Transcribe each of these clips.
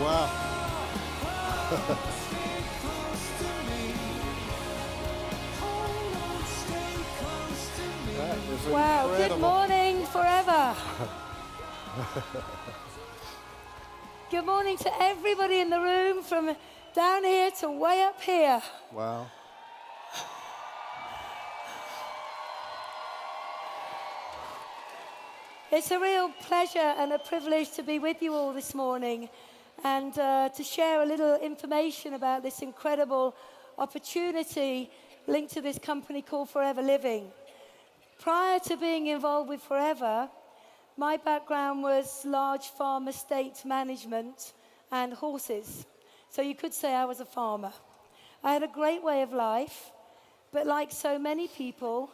Wow. That was Wow, incredible. good morning, forever. Good morning to everybody in the room, from down here to way up here. Wow. It's a real pleasure and a privilege to be with you all this morning and to share a little information about this incredible opportunity linked to this company called Forever Living. Prior to being involved with Forever, my background was large farm estate management and horses. So you could say I was a farmer. I had a great way of life, but like so many people,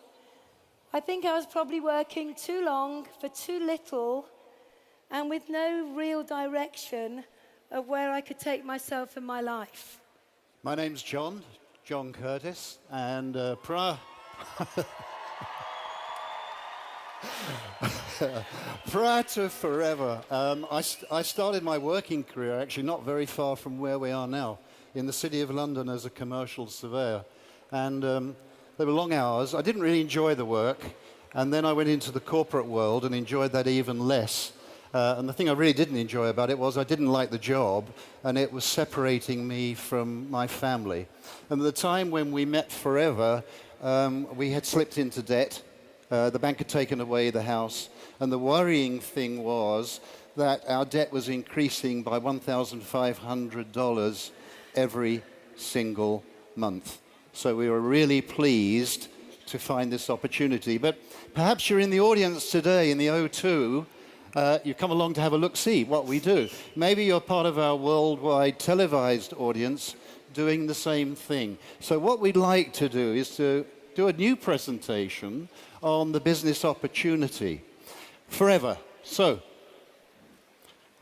I think I was probably working too long for too little and with no real direction of where I could take myself in my life. My name's John Curtis, and prior to Forever, I started my working career actually not very far from where we are now, in the City of London as a commercial surveyor. And they were long hours. I didn't really enjoy the work, and then I went into the corporate world and enjoyed that even less. And the thing I really didn't enjoy about it was I didn't like the job, and it was separating me from my family. And at the time when we met Forever, we had slipped into debt. The bank had taken away the house, and the worrying thing was that our debt was increasing by $1,500 every single month. So we were really pleased to find this opportunity. But perhaps you're in the audience today in the O2. You've come along to have a look-see what we do. Maybe you're part of our worldwide televised audience doing the same thing. So what we'd like to do is to do a new presentation on the business opportunity. Forever. So,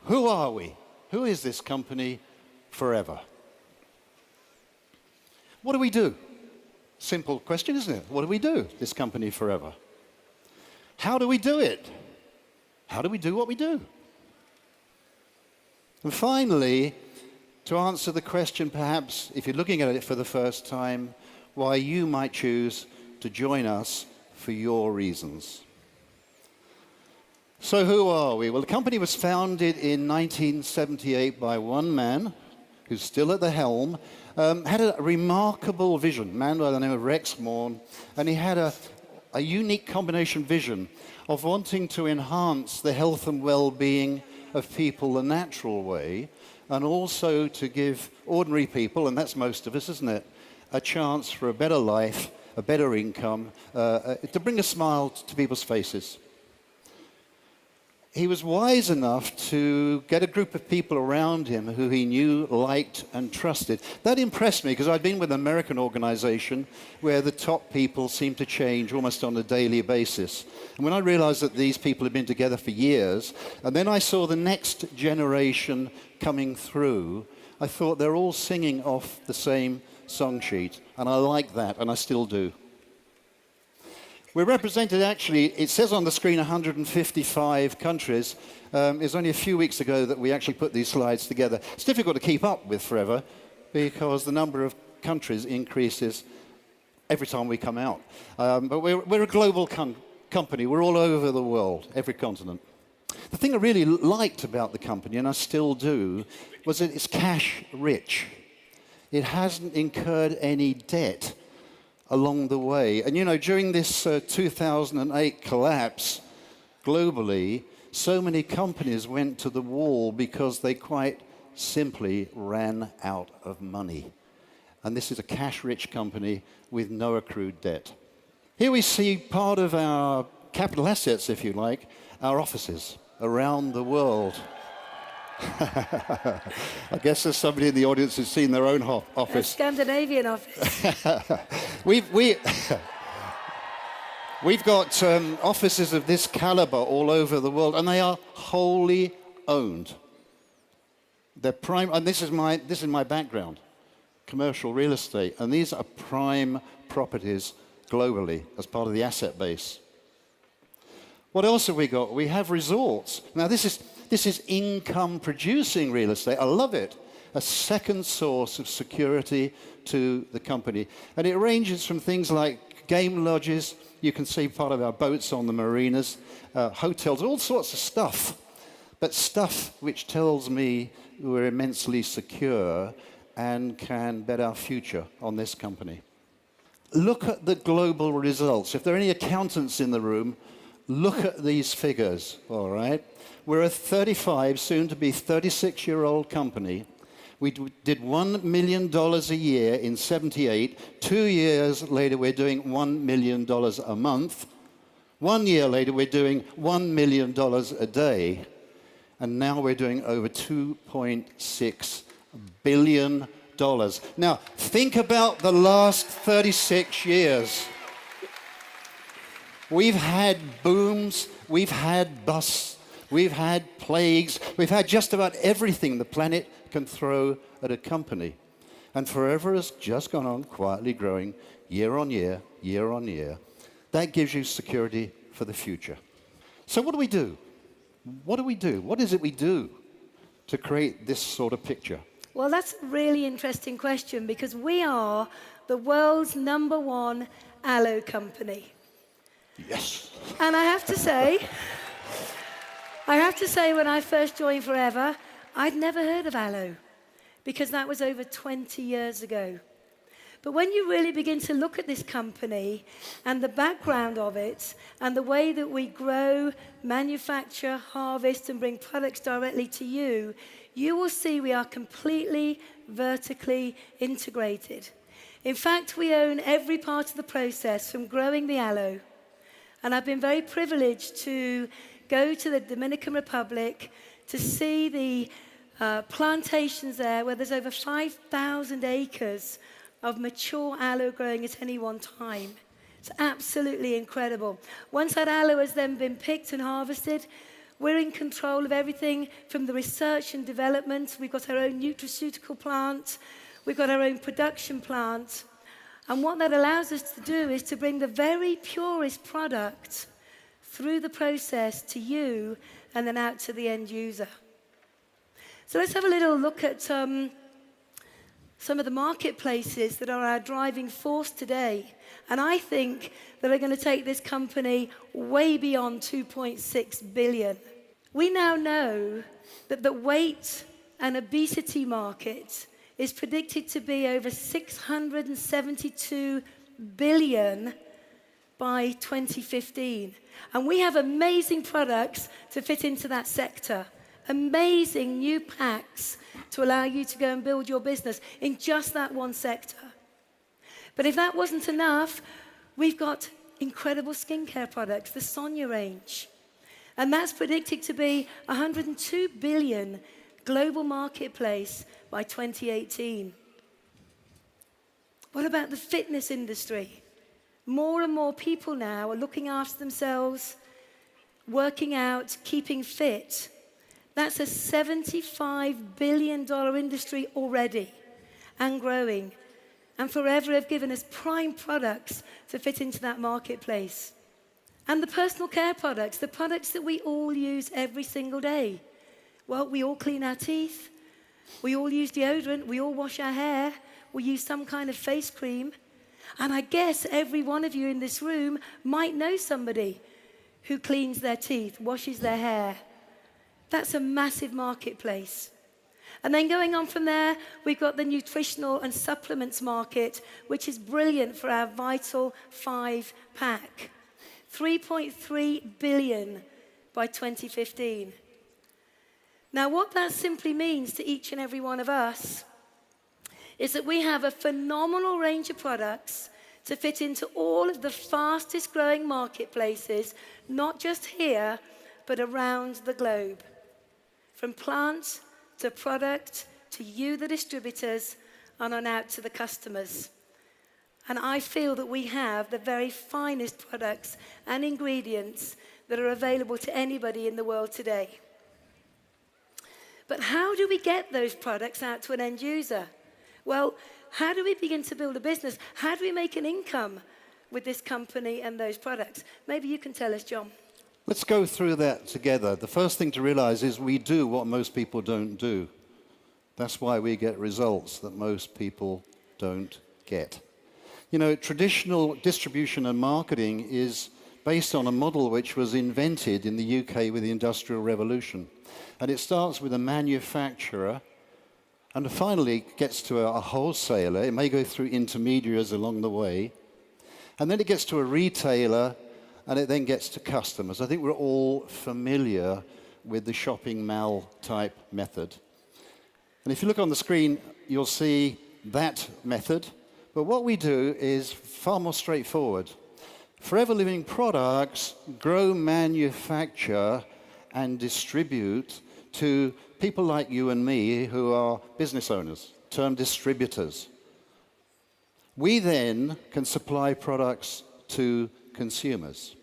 who are we? Who is this company, Forever? What do we do? Simple question, isn't it? What do we do, this company, Forever? How do we do it? How do we do what we do? And finally, to answer the question, perhaps, if you're looking at it for the first time, why you might choose to join us for your reasons. So who are we? Well, the company was founded in 1978 by one man who's still at the helm, had a remarkable vision, a man by the name of Rex Morn, and he had a unique combination vision of wanting to enhance the health and well-being of people the natural way, and also to give ordinary people, and that's most of us, isn't it, a chance for a better life, a better income, to bring a smile to people's faces. He was wise enough to get a group of people around him who he knew, liked, and trusted. That impressed me because I'd been with an American organization where the top people seemed to change almost on a daily basis. And when I realized that these people had been together for years, and then I saw the next generation coming through, I thought they're all singing off the same song sheet. And I like that, and I still do. We're represented, actually, it says on the screen 155 countries. It's only a few weeks ago that we actually put these slides together. It's difficult to keep up with Forever because the number of countries increases every time we come out. But we're a global company. We're all over the world, every continent. The thing I really liked about the company, and I still do, was that it's cash rich. It hasn't incurred any debt along the way. And you know, during this 2008 collapse globally, so many companies went to the wall because they quite simply ran out of money. And this is a cash-rich company with no accrued debt. Here we see part of our capital assets, if you like, our offices around the world. I guess there's somebody in the audience who's seen their own office. A Scandinavian office. We've got offices of this caliber all over the world, and they are wholly owned. They're prime, and this is my background, commercial real estate, and these are prime properties globally as part of the asset base. What else have we got? We have resorts. Now this is This is income-producing real estate. I love it. A second source of security to the company. And it ranges from things like game lodges. You can see part of our boats on the marinas, hotels, all sorts of stuff. But stuff which tells me we're immensely secure and can bet our future on this company. Look at the global results. If there are any accountants in the room, look at these figures, all right? We're a 35, soon to be 36-year-old company. We did $1 million a year in '78. 2 years later, we're doing $1 million a month. 1 year later, we're doing $1 million a day. And now we're doing over $2.6 billion. Now, think about the last 36 years. We've had booms, we've had busts, we've had plagues, we've had just about everything the planet can throw at a company. And Forever has just gone on quietly growing year on year, year on year. That gives you security for the future. So what do we do? What do we do? What is it we do to create this sort of picture? Well, that's a really interesting question because we are the world's #1 aloe company. Yes. And I have to say, when I first joined Forever, I'd never heard of aloe because that was over 20 years ago. But when you really begin to look at this company and the background of it and the way that we grow, manufacture, harvest, and bring products directly to you, you will see we are completely vertically integrated. In fact, we own every part of the process from growing the aloe. And I've been very privileged to go to the Dominican Republic to see the plantations there where there's over 5,000 acres of mature aloe growing at any one time. It's absolutely incredible. Once that aloe has then been picked and harvested, we're in control of everything from the research and development. We've got our own nutraceutical plant. We've got our own production plant. And what that allows us to do is to bring the very purest product through the process to you and then out to the end user. So let's have a little look at some of the marketplaces that are our driving force today. And I think that are going to take this company way beyond 2.6 billion. We now know that the weight and obesity market is predicted to be over 672 billion by 2015. And we have amazing products to fit into that sector. Amazing new packs to allow you to go and build your business in just that one sector. But if that wasn't enough, we've got incredible skincare products, the Sonia range. And that's predicted to be 102 billion global marketplace by 2018. What about the fitness industry? More and more people now are looking after themselves, working out, keeping fit. That's a $75 billion industry already and growing. And Forever have given us prime products to fit into that marketplace. And the personal care products, the products that we all use every single day. Well, we all clean our teeth. We all use deodorant. We all wash our hair. We use some kind of face cream. And I guess every one of you in this room might know somebody who cleans their teeth, washes their hair. That's a massive marketplace. And then going on from there, we've got the nutritional and supplements market, which is brilliant for our Vital 5 pack. 3.3 billion by 2015. Now, what that simply means to each and every one of us is that we have a phenomenal range of products to fit into all of the fastest growing marketplaces, not just here, but around the globe. From plant to product to you, the distributors, and on out to the customers. And I feel that we have the very finest products and ingredients that are available to anybody in the world today. But how do we get those products out to an end user? Well, how do we begin to build a business? How do we make an income with this company and those products? Maybe you can tell us, John. Let's go through that together. The first thing to realize is we do what most people don't do. That's why we get results that most people don't get. You know, traditional distribution and marketing is based on a model which was invented in the UK with the Industrial Revolution. And it starts with a manufacturer and finally gets to a wholesaler. It may go through intermediaries along the way. And then it gets to a retailer, and it then gets to customers. I think we're all familiar with the shopping mall type method. And if you look on the screen, you'll see that method. But what we do is far more straightforward. Forever Living products grow, manufacture, and distribute to people like you and me who are business owners, termed distributors. We then can supply products to consumers.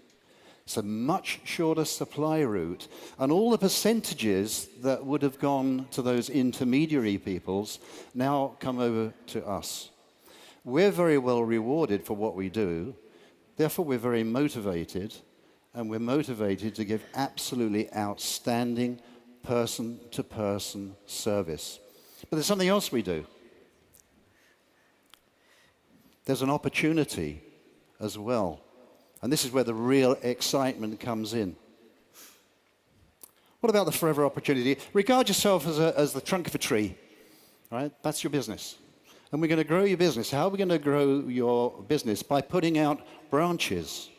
It's a much shorter supply route, and all the percentages that would have gone to those intermediary peoples now come over to us. We're very well rewarded for what we do, therefore we're very motivated, and we're motivated to give absolutely outstanding person-to-person service. But there's something else we do. There's an opportunity as well. And this is where the real excitement comes in. What about the forever opportunity? Regard yourself as the trunk of a tree, right? That's your business. And we're going to grow your business. How are we going to grow your business? By putting out branches,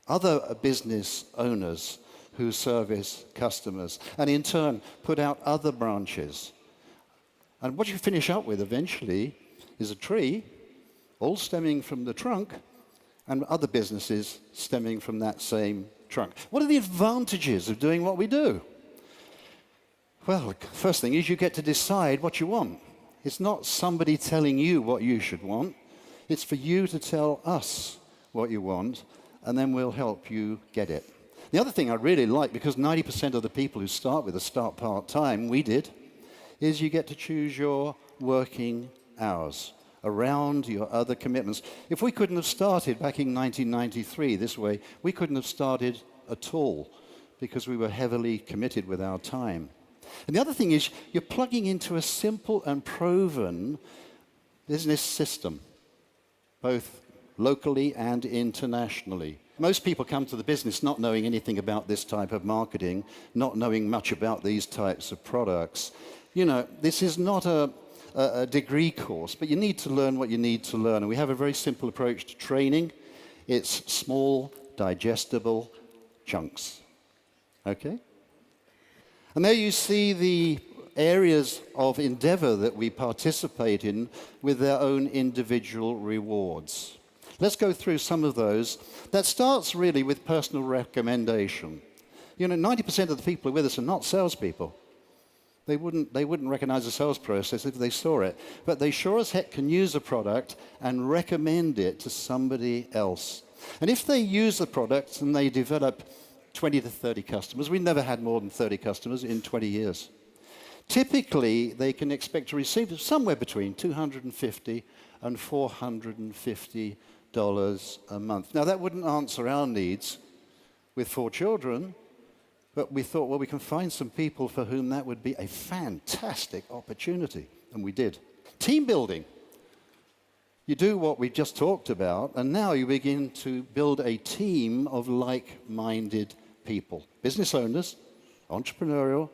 other business owners who service customers, and in turn put out other branches. And what you finish up with eventually is a tree, all stemming from the trunk, and other businesses stemming from that same trunk. What are the advantages of doing what we do? Well, the first thing is you get to decide what you want. It's not somebody telling you what you should want. It's for you to tell us what you want, and then we'll help you get it. The other thing I really like, because 90% of the people who start with us start part-time, we did, is you get to choose your working hours around your other commitments. If we couldn't have started back in 1993 this way, we couldn't have started at all because we were heavily committed with our time. And the other thing is you're plugging into a simple and proven business system, both locally and internationally. Most people come to the business not knowing anything about this type of marketing, not knowing much about these types of products. You know, this is not a degree course, but you need to learn what you need to learn. And we have a very simple approach to training. It's small, digestible chunks. Okay? And there you see the areas of endeavor that we participate in with their own individual rewards. Let's go through some of those. That starts really with personal recommendation. You know, 90% of the people who are with us are not salespeople. They wouldn't recognize the sales process if they saw it. But they sure as heck can use a product and recommend it to somebody else. And if they use the product and they develop 20 to 30 customers, we've never had more than 30 customers in 20 years. Typically, they can expect to receive somewhere between $250 and $450 a month. Now, that wouldn't answer our needs with 4 children, but we thought, well, we can find some people for whom that would be a fantastic opportunity, and we did. Team building. You do what we just talked about, and now you begin to build a team of like-minded people. Business owners, entrepreneurial,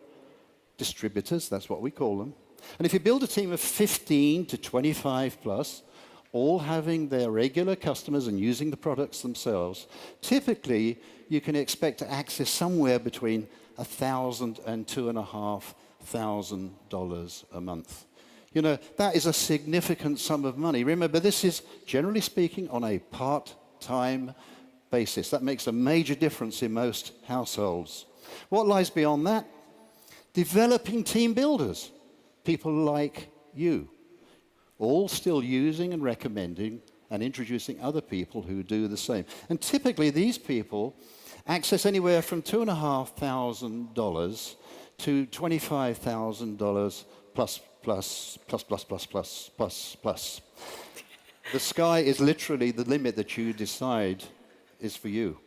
distributors, that's what we call them. And if you build a team of 15 to 25 plus, all having their regular customers and using the products themselves, typically you can expect to access somewhere between $1,000 and $2,500 a month. You know, that is a significant sum of money. Remember, this is, generally speaking, on a part-time basis. That makes a major difference in most households. What lies beyond that? Developing team builders, people like you, all still using and recommending and introducing other people who do the same. And typically, these people access anywhere from $2,500 to $25,000 plus. The sky is literally the limit that you decide is for you.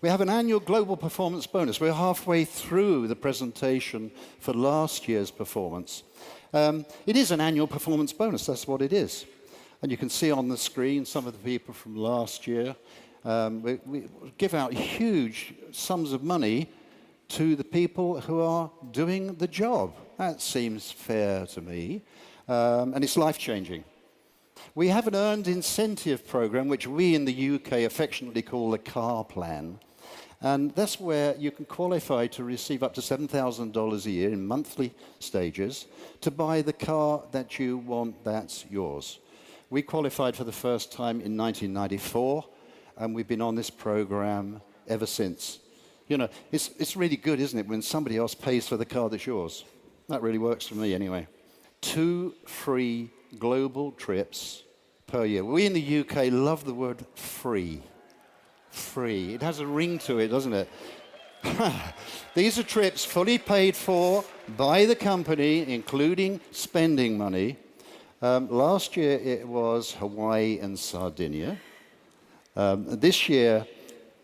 We have an annual global performance bonus. We're halfway through the presentation for last year's performance. It is an annual performance bonus, that's what it is. And you can see on the screen some of the people from last year. We give out huge sums of money to the people who are doing the job. That seems fair to me, and it's life-changing. We have an earned incentive program, which we in the UK affectionately call the car plan. And that's where you can qualify to receive up to $7,000 a year in monthly stages to buy the car that you want that's yours. We qualified for the first time in 1994, and we've been on this program ever since. You know, it's really good, isn't it, when somebody else pays for the car that's yours? That really works for me anyway. 2 free global trips per year. We in the UK love the word free. Free. It has a ring to it, doesn't it? These are trips fully paid for by the company, including spending money. Last year it was Hawaii and Sardinia. This year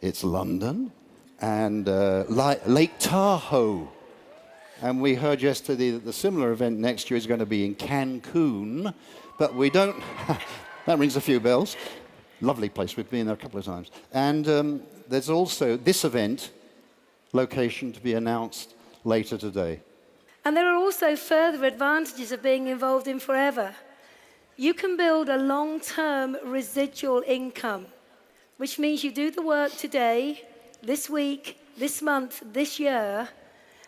it's London and Lake Tahoe. And we heard yesterday that the similar event next year is going to be in Cancun, but we don't... That rings a few bells. Lovely place, we've been there a couple of times. And there's also this event, location to be announced later today. And there are also further advantages of being involved in Forever. You can build a long-term residual income, which means you do the work today, this week, this month, this year,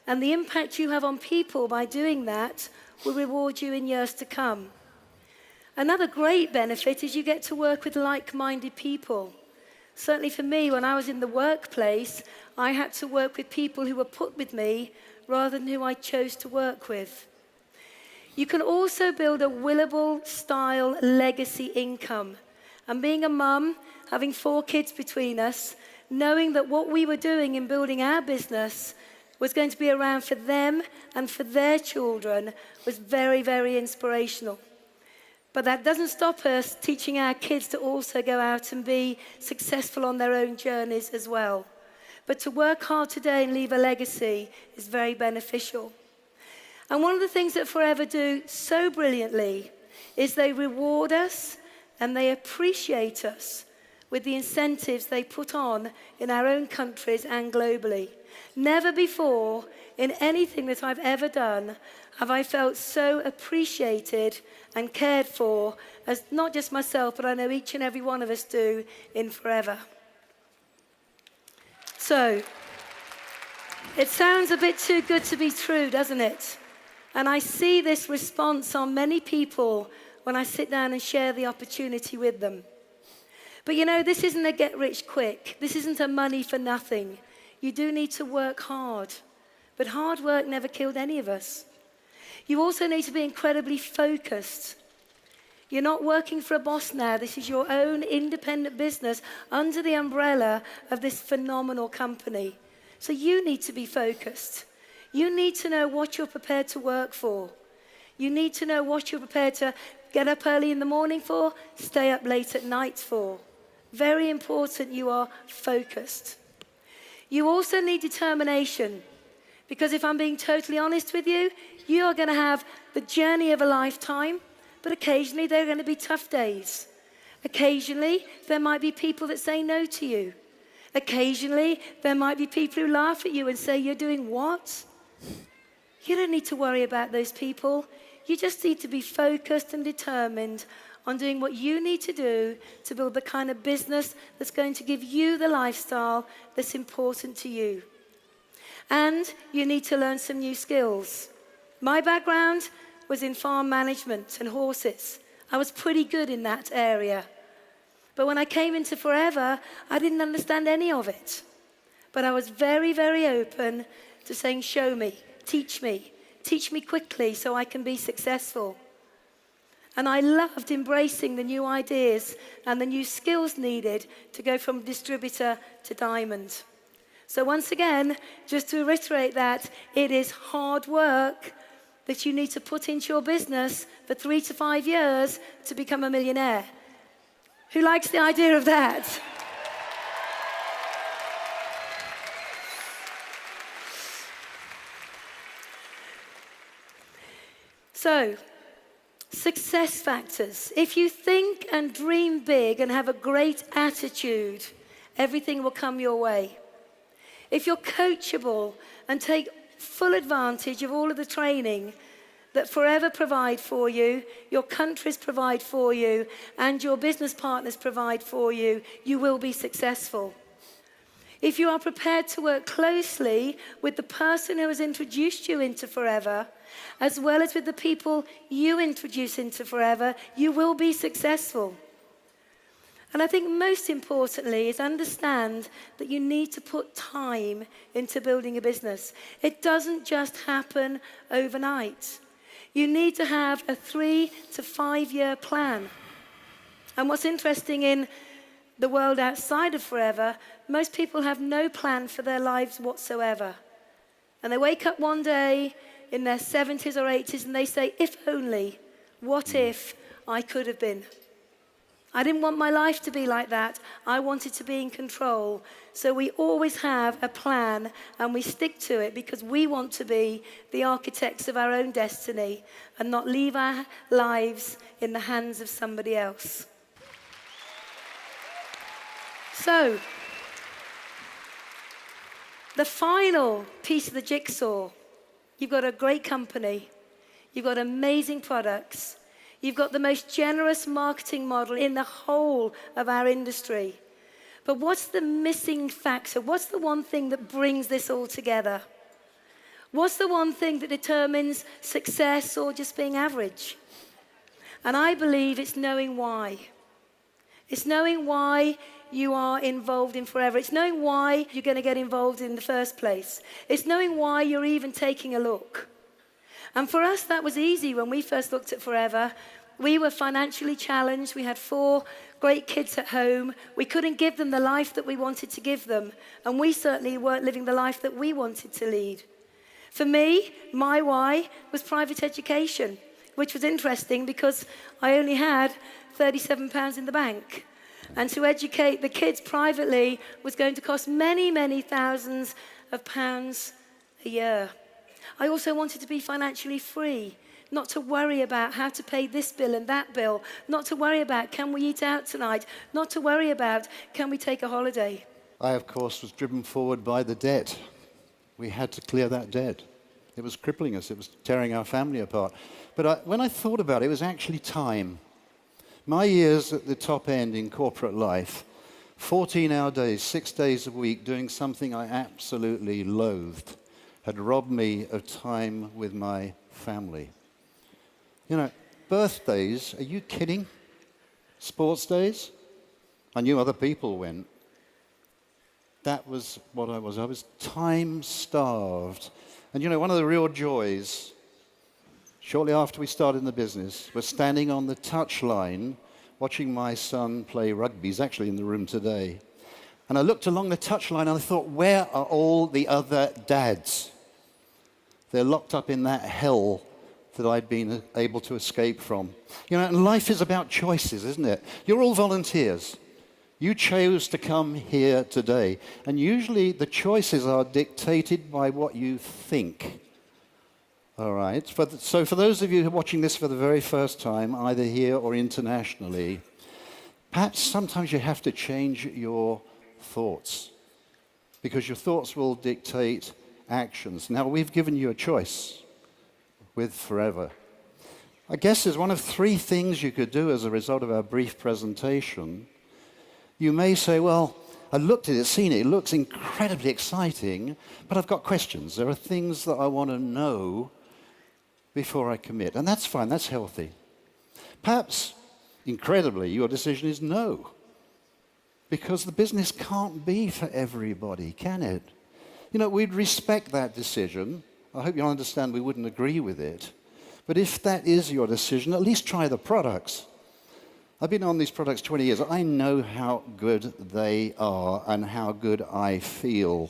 and the impact you have on people by doing that will reward you in years to come. Another great benefit is you get to work with like-minded people. Certainly for me, when I was in the workplace, I had to work with people who were put with me rather than who I chose to work with. You can also build a Willable-style legacy income. And being a mum, having 4 kids between us, knowing that what we were doing in building our business was going to be around for them and for their children was very, very inspirational. But that doesn't stop us teaching our kids to also go out and be successful on their own journeys as well. But to work hard today and leave a legacy is very beneficial. And one of the things that Forever do so brilliantly is they reward us and they appreciate us with the incentives they put on in our own countries and globally. Never before in anything that I've ever done have I felt so appreciated and cared for as not just myself, but I know each and every one of us do in Forever. So, it sounds a bit too good to be true, doesn't it? And I see this response on many people when I sit down and share the opportunity with them. But you know, this isn't a get rich quick. This isn't a money for nothing. You do need to work hard. But hard work never killed any of us. You also need to be incredibly focused. You're not working for a boss now. This is your own independent business under the umbrella of this phenomenal company. So you need to be focused. You need to know what you're prepared to work for. You need to know what you're prepared to get up early in the morning for, stay up late at night for. Very important you are focused. You also need determination. Because if I'm being totally honest with you, you are going to have the journey of a lifetime, but occasionally there are going to be tough days. Occasionally, there might be people that say no to you. Occasionally, there might be people who laugh at you and say, "You're doing what?" You don't need to worry about those people. You just need to be focused and determined on doing what you need to do to build the kind of business that's going to give you the lifestyle that's important to you. And you need to learn some new skills. My background was in farm management and horses. I was pretty good in that area. But when I came into Forever, I didn't understand any of it. But I was very, very open to saying, show me, teach me quickly so I can be successful. And I loved embracing the new ideas and the new skills needed to go from distributor to diamond. So once again, just to reiterate that, it is hard work that you need to put into your business for 3 to 5 years to become a millionaire. Who likes the idea of that? So, success factors. If you think and dream big and have a great attitude, everything will come your way. If you're coachable and take full advantage of all of the training that Forever provide for you, your countries provide for you, and your business partners provide for you, you will be successful. If you are prepared to work closely with the person who has introduced you into Forever, as well as with the people you introduce into Forever, you will be successful. And I think most importantly is understand that you need to put time into building a business. It doesn't just happen overnight. You need to have a 3 to 5 year plan. And what's interesting in the world outside of Forever, most people have no plan for their lives whatsoever. And they wake up one day in their 70s or 80s and they say, if only, what if I could have been? I didn't want my life to be like that. I wanted to be in control. So we always have a plan and we stick to it because we want to be the architects of our own destiny and not leave our lives in the hands of somebody else. So, the final piece of the jigsaw, you've got a great company, you've got amazing products, you've got the most generous marketing model in the whole of our industry. But what's the missing factor? What's the one thing that brings this all together? What's the one thing that determines success or just being average? And I believe it's knowing why. It's knowing why you are involved in Forever. It's knowing why you're going to get involved in the first place. It's knowing why you're even taking a look. And for us, that was easy when we first looked at Forever. We were financially challenged. We had 4 great kids at home. We couldn't give them the life that we wanted to give them. And we certainly weren't living the life that we wanted to lead. For me, my why was private education, which was interesting because I only had £37 in the bank. And to educate the kids privately was going to cost many, many thousands of pounds a year. I also wanted to be financially free, not to worry about how to pay this bill and that bill, not to worry about can we eat out tonight, not to worry about can we take a holiday. I, of course, was driven forward by the debt. We had to clear that debt. It was crippling us. It was tearing our family apart. But when I thought about it, it was actually time. My years at the top end in corporate life, 14-hour days, 6 days a week, doing something I absolutely loathed, had robbed me of time with my family. You know, birthdays, are you kidding? Sports days? I knew other people went. That was what I was. I was time-starved. And you know, one of the real joys, shortly after we started in the business, was standing on the touchline watching my son play rugby. He's actually in the room today. And I looked along the touchline and I thought, where are all the other dads? They're locked up in that hell that I'd been able to escape from. You know, and life is about choices, isn't it? You're all volunteers. You chose to come here today. And usually the choices are dictated by what you think. All right. So for those of you who are watching this for the very first time, either here or internationally, perhaps sometimes you have to change your thoughts because your thoughts will dictate actions. Now, we've given you a choice with Forever. I guess there's one of 3 things you could do as a result of our brief presentation. You may say, well, I looked at it, seen it, it looks incredibly exciting, but I've got questions. There are things that I want to know before I commit. And that's fine, that's healthy. Perhaps, incredibly, your decision is no. Because the business can't be for everybody, can it? You know, we'd respect that decision. I hope you understand we wouldn't agree with it. But if that is your decision, at least try the products. I've been on these products 20 years. I know how good they are and how good I feel.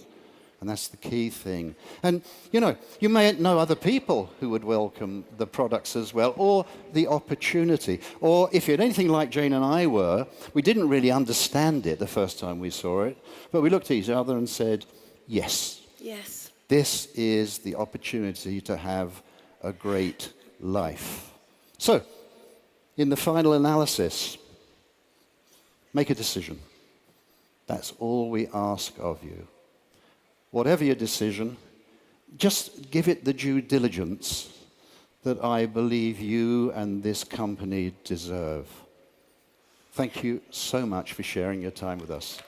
And that's the key thing. And, you know, you may know other people who would welcome the products as well, or the opportunity. Or if you're anything like Jayne and I were, we didn't really understand it the first time we saw it, but we looked at each other and said, yes. Yes. This is the opportunity to have a great life. So, in the final analysis, make a decision. That's all we ask of you. Whatever your decision, just give it the due diligence that I believe you and this company deserve. Thank you so much for sharing your time with us.